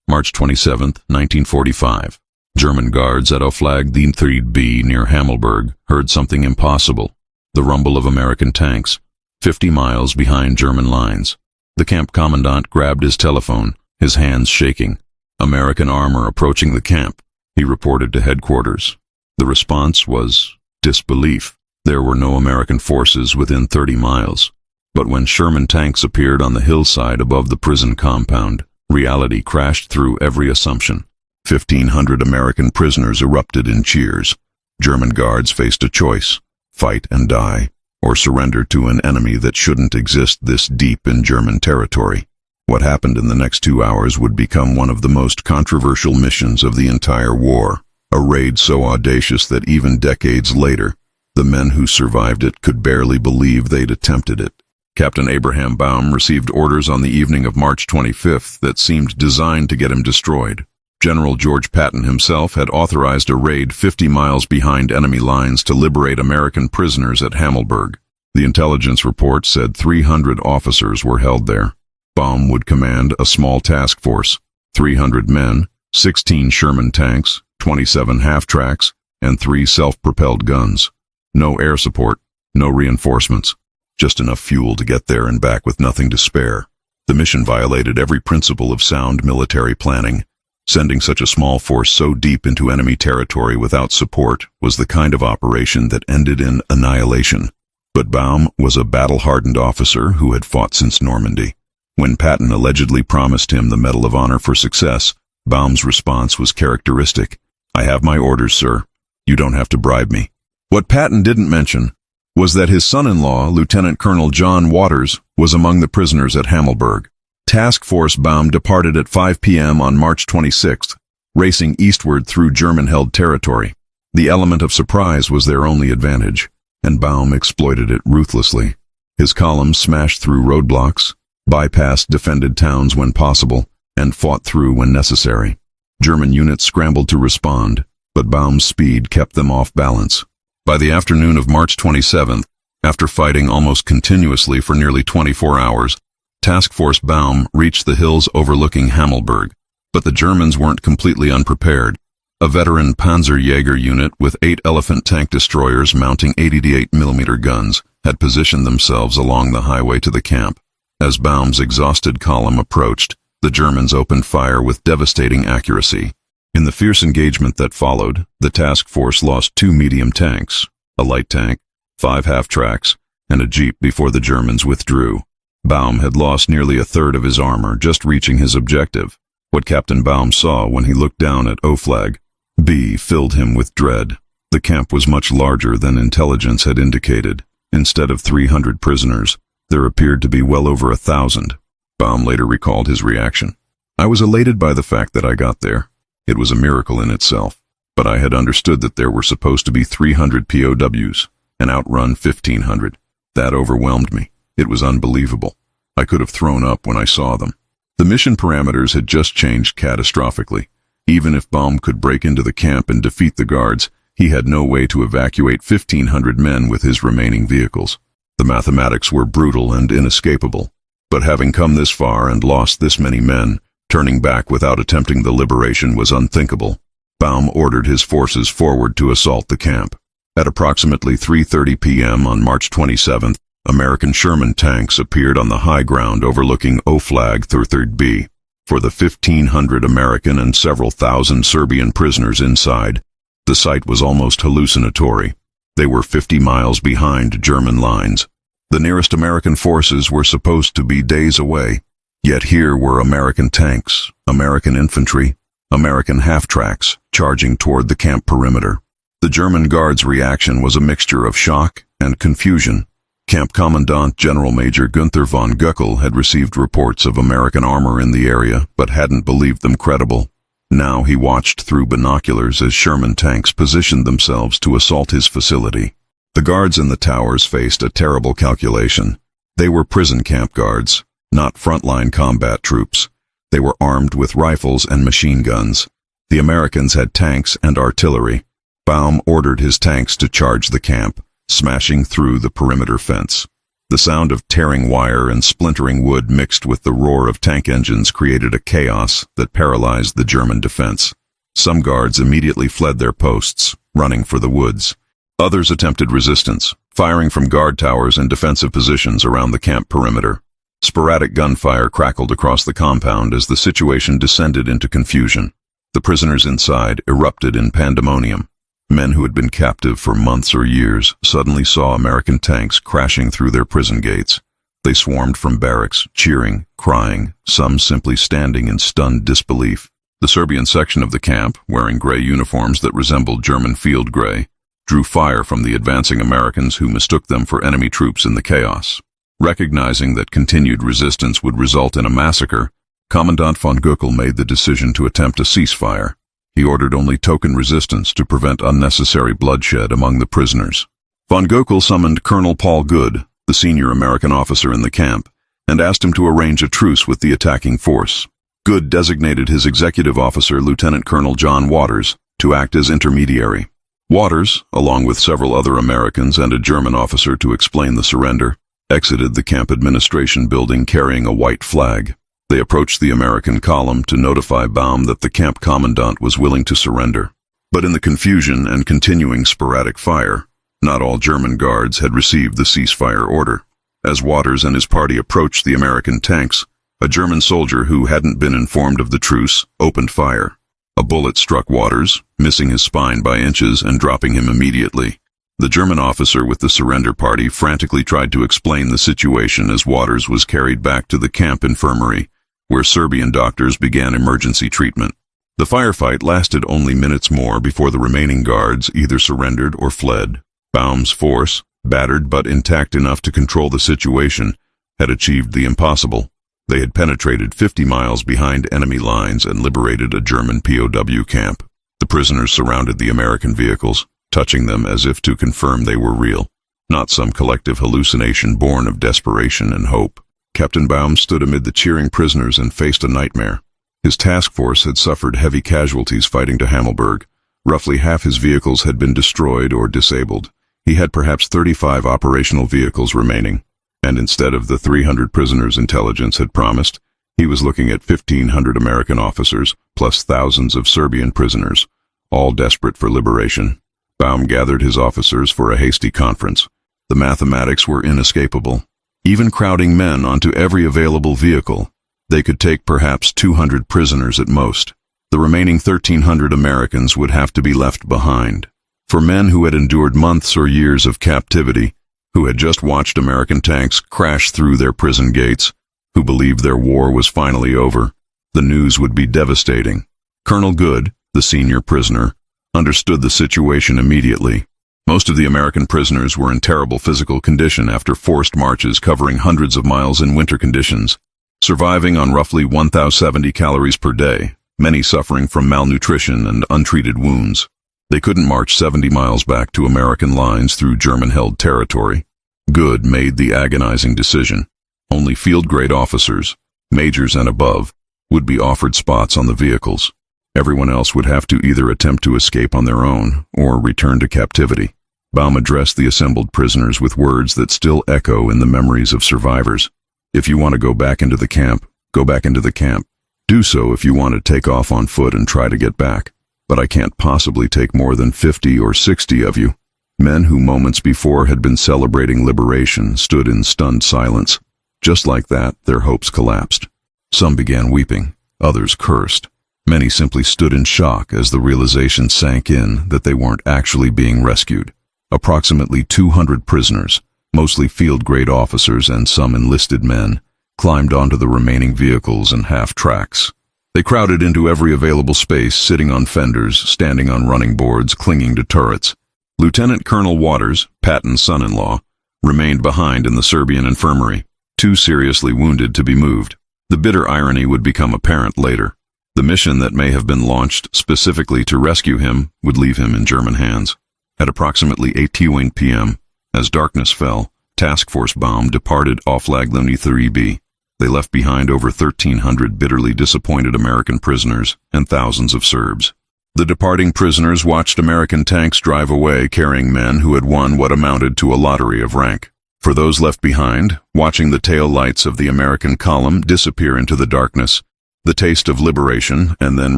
March 27, 1945. German guards at WWII near Hammelburg heard something impossible, the rumble of American tanks, 50 miles behind German lines. The camp commandant grabbed his telephone, his hands shaking. American armor approaching the camp, he reported to headquarters. The response was disbelief. There were no American forces within 30 miles. But when Sherman tanks appeared on the hillside above the prison compound, reality crashed through every assumption. 1,500 American prisoners erupted in cheers. German guards faced a choice: fight and die, or surrender to an enemy that shouldn't exist this deep in German territory. What happened in the next 2 hours would become one of the most controversial missions of the entire war, a raid so audacious that even decades later, the men who survived it could barely believe they'd attempted it. Captain Abraham Baum received orders on the evening of March 25th that seemed designed to get him destroyed. General George Patton himself had authorized a raid 50 miles behind enemy lines to liberate American prisoners at Hammelburg. The intelligence report said 300 officers were held there. Baum would command a small task force, 300 men, 16 Sherman tanks, 27 half-tracks, and 3 self-propelled guns. No air support, no reinforcements. Just enough fuel to get there and back with nothing to spare. The mission violated every principle of sound military planning. Sending such a small force so deep into enemy territory without support was the kind of operation that ended in annihilation. But Baum was a battle-hardened officer who had fought since Normandy. When Patton allegedly promised him the Medal of Honor for success, Baum's response was characteristic. "I have my orders, sir. You don't have to bribe me." What Patton didn't mention was that his son-in-law, Lieutenant Colonel John Waters, was among the prisoners at Hammelburg. Task Force Baum departed at 5 p.m. on March 26th, racing eastward through German-held territory. The element of surprise was their only advantage, and Baum exploited it ruthlessly. His columns smashed through roadblocks, bypassed defended towns when possible, and fought through when necessary. German units scrambled to respond, but Baum's speed kept them off balance. By the afternoon of March 27th, after fighting almost continuously for nearly 24 hours, Task Force Baum reached the hills overlooking Hammelburg. But the Germans weren't completely unprepared. A veteran Panzerjäger unit with 8 Elephant tank destroyers mounting 88mm guns had positioned themselves along the highway to the camp. As Baum's exhausted column approached, the Germans opened fire with devastating accuracy. In the fierce engagement that followed, the task force lost 2 medium tanks, a light tank, 5 half-tracks, and a jeep before the Germans withdrew. Baum had lost nearly a third of his armor just reaching his objective. What Captain Baum saw when he looked down at WWII filled him with dread. The camp was much larger than intelligence had indicated. Instead of 300 prisoners, there appeared to be well over 1,000. Baum later recalled his reaction. "I was elated by the fact that I got there. It was a miracle in itself, but I had understood that there were supposed to be 300 POWs, and outrun 1,500. That overwhelmed me. It was unbelievable. I could have thrown up when I saw them." The mission parameters had just changed catastrophically. Even if Baum could break into the camp and defeat the guards, he had no way to evacuate 1,500 men with his remaining vehicles. The mathematics were brutal and inescapable. But having come this far and lost this many men, turning back without attempting the liberation was unthinkable. Baum ordered his forces forward to assault the camp. At approximately 3:30 p.m. on March 27th, American Sherman tanks appeared on the high ground overlooking WWII. For the 1,500 American and several thousand Serbian prisoners inside, the sight was almost hallucinatory. They were 50 miles behind German lines. The nearest American forces were supposed to be days away. Yet here were American tanks, American infantry, American half-tracks charging toward the camp perimeter. The German guards' reaction was a mixture of shock and confusion. Camp Commandant General Major Günther von Göckel had received reports of American armor in the area, but hadn't believed them credible. Now he watched through binoculars as Sherman tanks positioned themselves to assault his facility. The guards in the towers faced a terrible calculation. They were prison camp guards, not frontline combat troops. They were armed with rifles and machine guns. The Americans had tanks and artillery. Baum ordered his tanks to charge the camp, smashing through the perimeter fence. The sound of tearing wire and splintering wood mixed with the roar of tank engines created a chaos that paralyzed the German defense. Some guards immediately fled their posts, running for the woods. Others attempted resistance, firing from guard towers and defensive positions around the camp perimeter. Sporadic gunfire crackled across the compound as the situation descended into confusion. The prisoners inside erupted in pandemonium. Men who had been captive for months or years suddenly saw American tanks crashing through their prison gates. They swarmed from barracks, cheering, crying, some simply standing in stunned disbelief. The Serbian section of the camp, wearing gray uniforms that resembled German field gray, drew fire from the advancing Americans who mistook them for enemy troops in the chaos. Recognizing that continued resistance would result in a massacre, Commandant von Goeckel made the decision to attempt a ceasefire. He ordered only token resistance to prevent unnecessary bloodshed among the prisoners. Von Goeckel summoned Colonel Paul Good, the senior American officer in the camp, and asked him to arrange a truce with the attacking force. Good designated his executive officer, Lieutenant Colonel John Waters, to act as intermediary. Waters, along with several other Americans and a German officer to explain the surrender, exited the camp administration building carrying a white flag. They approached the American column to notify Baum that the camp commandant was willing to surrender. But in the confusion and continuing sporadic fire, not all German guards had received the ceasefire order. As Waters and his party approached the American tanks, a German soldier who hadn't been informed of the truce opened fire. A bullet struck Waters, missing his spine by inches and dropping him immediately. The German officer with the surrender party frantically tried to explain the situation as Waters was carried back to the camp infirmary, where Serbian doctors began emergency treatment. The firefight lasted only minutes more before the remaining guards either surrendered or fled. Baum's force, battered but intact enough to control the situation, had achieved the impossible. They had penetrated 50 miles behind enemy lines and liberated a German POW camp. The prisoners surrounded the American vehicles, touching them as if to confirm they were real, not some collective hallucination born of desperation and hope. Captain Baum stood amid the cheering prisoners and faced a nightmare. His task force had suffered heavy casualties fighting to Hammelburg. Roughly half his vehicles had been destroyed or disabled. He had perhaps 35 operational vehicles remaining, and instead of the 300 prisoners intelligence had promised, he was looking at 1,500 American officers, plus thousands of Serbian prisoners, all desperate for liberation. Baum gathered his officers for a hasty conference. The mathematics were inescapable. Even crowding men onto every available vehicle, they could take perhaps 200 prisoners at most. The remaining 1,300 Americans would have to be left behind. For men who had endured months or years of captivity, who had just watched American tanks crash through their prison gates, who believed their war was finally over, the news would be devastating. Colonel Good, the senior prisoner, understood the situation immediately. Most of the American prisoners were in terrible physical condition after forced marches covering hundreds of miles in winter conditions, surviving on roughly 1,070 calories per day, many suffering from malnutrition and untreated wounds. They couldn't march 70 miles back to American lines through German-held territory. Good made the agonizing decision. Only field-grade officers, majors and above, would be offered spots on the vehicles. Everyone else would have to either attempt to escape on their own or return to captivity. Baum addressed the assembled prisoners with words that still echo in the memories of survivors. If you want to go back into the camp, go back into the camp. Do so if you want to take off on foot and try to get back. But I can't possibly take more than 50 or 60 of you. Men who moments before had been celebrating liberation stood in stunned silence. Just like that, their hopes collapsed. Some began weeping, others cursed. Many simply stood in shock as the realization sank in that they weren't actually being rescued. Approximately 200 prisoners, mostly field-grade officers and some enlisted men, climbed onto the remaining vehicles and half-tracks. They crowded into every available space, sitting on fenders, standing on running boards, clinging to turrets. Lieutenant Colonel Waters, Patton's son-in-law, remained behind in the Serbian infirmary, too seriously wounded to be moved. The bitter irony would become apparent later. The mission that may have been launched specifically to rescue him would leave him in German hands. At approximately 8:20 p.m., as darkness fell, Task Force Baum departed WWII. They left behind over 1,300 bitterly disappointed American prisoners and thousands of Serbs. The departing prisoners watched American tanks drive away carrying men who had won what amounted to a lottery of rank. For those left behind, watching the tail lights of the American column disappear into the darkness, the taste of liberation and then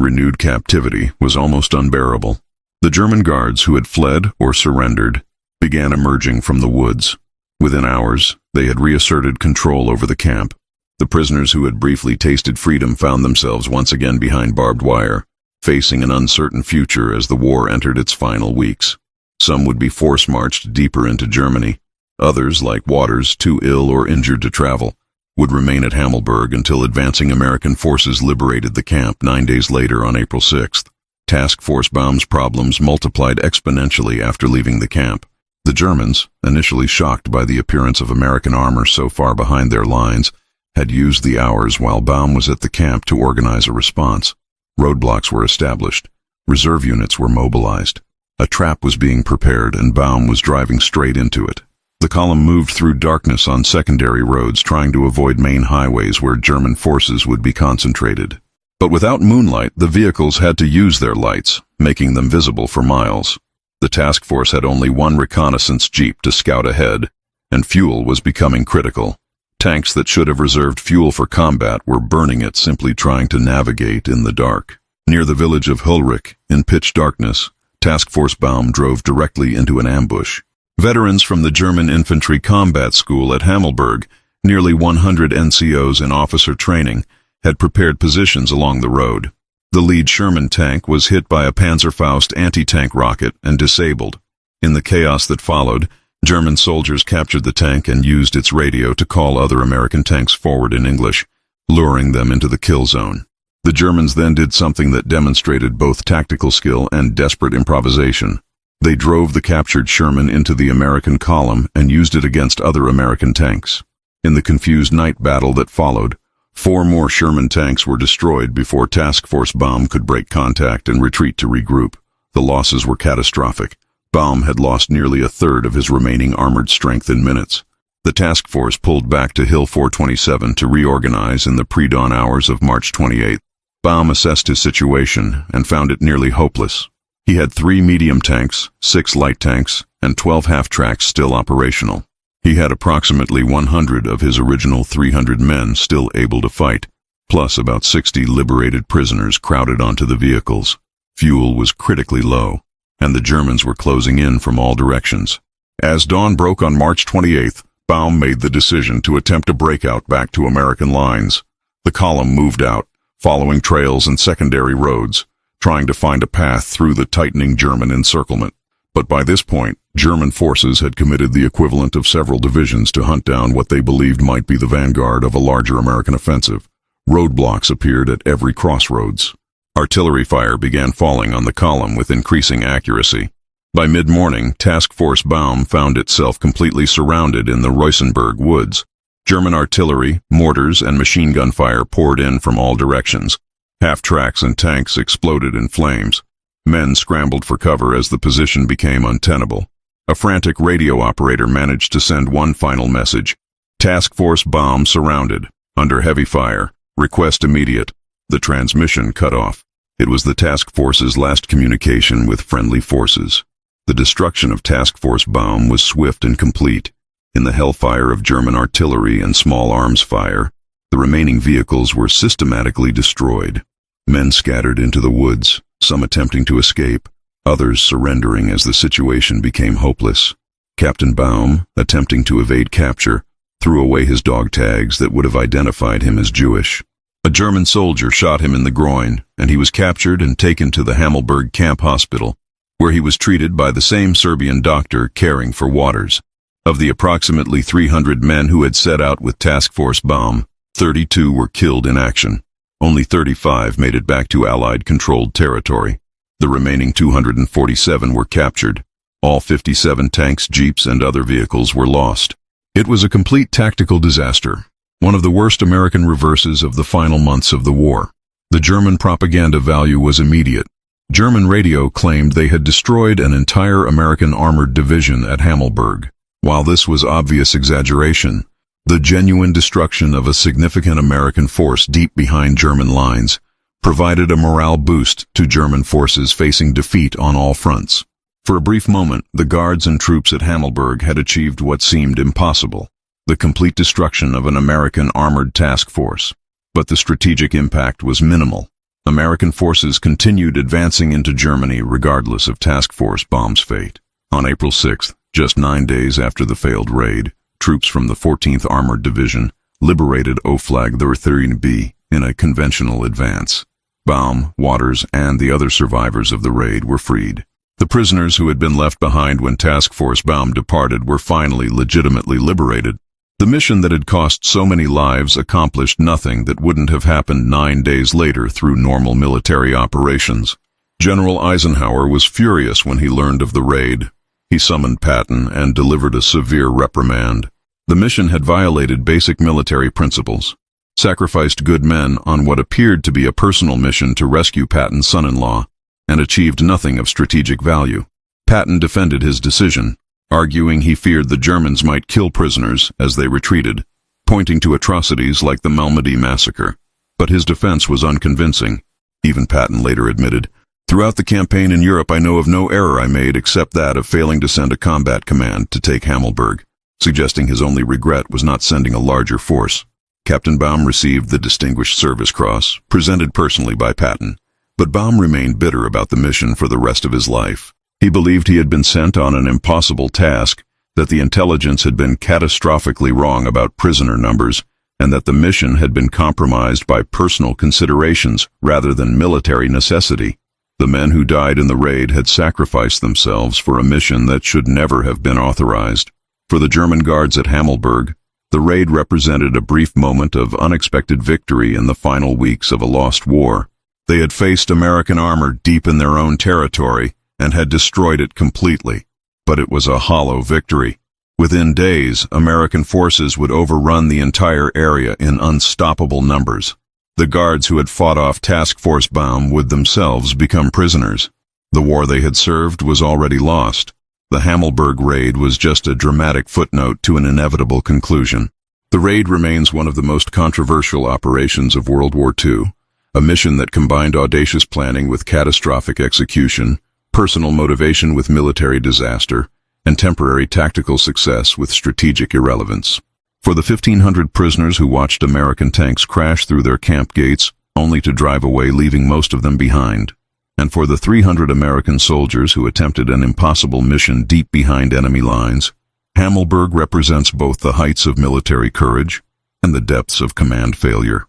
renewed captivity was almost unbearable. The German guards who had fled or surrendered began emerging from the woods. Within hours, they had reasserted control over the camp. The prisoners who had briefly tasted freedom found themselves once again behind barbed wire, facing an uncertain future as the war entered its final weeks. Some would be force-marched deeper into Germany. Others, like Waters, too ill or injured to travel, would remain at Hammelburg until advancing American forces liberated the camp 9 days later on April 6th. Task Force Baum's problems multiplied exponentially after leaving the camp. The Germans, initially shocked by the appearance of American armor so far behind their lines, had used the hours while Baum was at the camp to organize a response. Roadblocks were established. Reserve units were mobilized. A trap was being prepared and Baum was driving straight into it. The column moved through darkness on secondary roads, trying to avoid main highways where German forces would be concentrated. But without moonlight, the vehicles had to use their lights, making them visible for miles. The task force had only one reconnaissance jeep to scout ahead, and fuel was becoming critical. Tanks that should have reserved fuel for combat were burning it simply trying to navigate in the dark. Near the village of Hulrich, in pitch darkness, Task Force Baum drove directly into an ambush. Veterans from the German Infantry Combat School at Hammelburg, nearly 100 NCOs in officer training, had prepared positions along the road. The lead Sherman tank was hit by a Panzerfaust anti-tank rocket and disabled. In the chaos that followed, German soldiers captured the tank and used its radio to call other American tanks forward in English, luring them into the kill zone. The Germans then did something that demonstrated both tactical skill and desperate improvisation. They drove the captured Sherman into the American column and used it against other American tanks. In the confused night battle that followed, 4 more Sherman tanks were destroyed before Task Force Baum could break contact and retreat to regroup. The losses were catastrophic. Baum had lost nearly a third of his remaining armored strength in minutes. The task force pulled back to Hill 427 to reorganize in the pre-dawn hours of March 28. Baum assessed his situation and found it nearly hopeless. He had 3 medium tanks, 6 light tanks, and 12 half-tracks still operational. He had approximately 100 of his original 300 men still able to fight, plus about 60 liberated prisoners crowded onto the vehicles. Fuel was critically low, and the Germans were closing in from all directions. As dawn broke on March 28th, Baum made the decision to attempt a breakout back to American lines. The column moved out, following trails and secondary roads, trying to find a path through the tightening German encirclement. But by this point, German forces had committed the equivalent of several divisions to hunt down what they believed might be the vanguard of a larger American offensive. Roadblocks appeared at every crossroads. Artillery fire began falling on the column with increasing accuracy. By mid-morning, Task Force Baum found itself completely surrounded in the Reusenberg woods. German artillery, mortars, and machine gun fire poured in from all directions. Half-tracks and tanks exploded in flames. Men scrambled for cover as the position became untenable. A frantic radio operator managed to send one final message. Task Force Baum surrounded. Under heavy fire. Request immediate. The transmission cut off. It was the task force's last communication with friendly forces. The destruction of Task Force Baum was swift and complete. In the hellfire of German artillery and small arms fire, the remaining vehicles were systematically destroyed. Men scattered into the woods, some attempting to escape, others surrendering as the situation became hopeless. Captain Baum, attempting to evade capture, threw away his dog tags that would have identified him as Jewish. A German soldier shot him in the groin, and he was captured and taken to the Hammelburg camp hospital, where he was treated by the same Serbian doctor caring for Waters. Of the approximately 300 men who had set out with Task Force Baum, 32 were killed in action. Only 35 made it back to Allied-controlled territory. The remaining 247 were captured. All 57 tanks, jeeps, and other vehicles were lost. It was a complete tactical disaster, one of the worst American reverses of the final months of the war. The German propaganda value was immediate. German radio claimed they had destroyed an entire American armored division at Hammelburg. While this was obvious exaggeration, the genuine destruction of a significant American force deep behind German lines provided a morale boost to German forces facing defeat on all fronts. For a brief moment, the guards and troops at Hammelburg had achieved what seemed impossible, the complete destruction of an American armored task force. But the strategic impact was minimal. American forces continued advancing into Germany regardless of Task Force Bomb's fate. On April 6th, just 9 days after the failed raid, troops from the 14th Armored Division liberated WWII in a conventional advance. Baum, Waters, and the other survivors of the raid were freed. The prisoners who had been left behind when Task Force Baum departed were finally legitimately liberated. The mission that had cost so many lives accomplished nothing that wouldn't have happened 9 days later through normal military operations. General Eisenhower was furious when he learned of the raid. He summoned Patton and delivered a severe reprimand. The mission had violated basic military principles, sacrificed good men on what appeared to be a personal mission to rescue Patton's son-in-law, and achieved nothing of strategic value. Patton defended his decision, arguing he feared the Germans might kill prisoners as they retreated, pointing to atrocities like the Malmedy massacre. But his defense was unconvincing. Even Patton later admitted, "Throughout the campaign in Europe, I know of no error I made except that of failing to send a combat command to take Hammelburg," suggesting his only regret was not sending a larger force. Captain Baum received the Distinguished Service Cross, presented personally by Patton, but Baum remained bitter about the mission for the rest of his life. He believed he had been sent on an impossible task, that the intelligence had been catastrophically wrong about prisoner numbers, and that the mission had been compromised by personal considerations rather than military necessity. The men who died in the raid had sacrificed themselves for a mission that should never have been authorized. For the German guards at Hammelburg, the raid represented a brief moment of unexpected victory in the final weeks of a lost war. They had faced American armor deep in their own territory and had destroyed it completely, but it was a hollow victory. Within days, American forces would overrun the entire area in unstoppable numbers. The guards who had fought off Task Force Baum would themselves become prisoners. The war they had served was already lost. The Hammelburg raid was just a dramatic footnote to an inevitable conclusion. The raid remains one of the most controversial operations of World War II, a mission that combined audacious planning with catastrophic execution, personal motivation with military disaster, and temporary tactical success with strategic irrelevance. For the 1,500 prisoners who watched American tanks crash through their camp gates, only to drive away leaving most of them behind, and for the 300 American soldiers who attempted an impossible mission deep behind enemy lines, Hammelburg represents both the heights of military courage and the depths of command failure.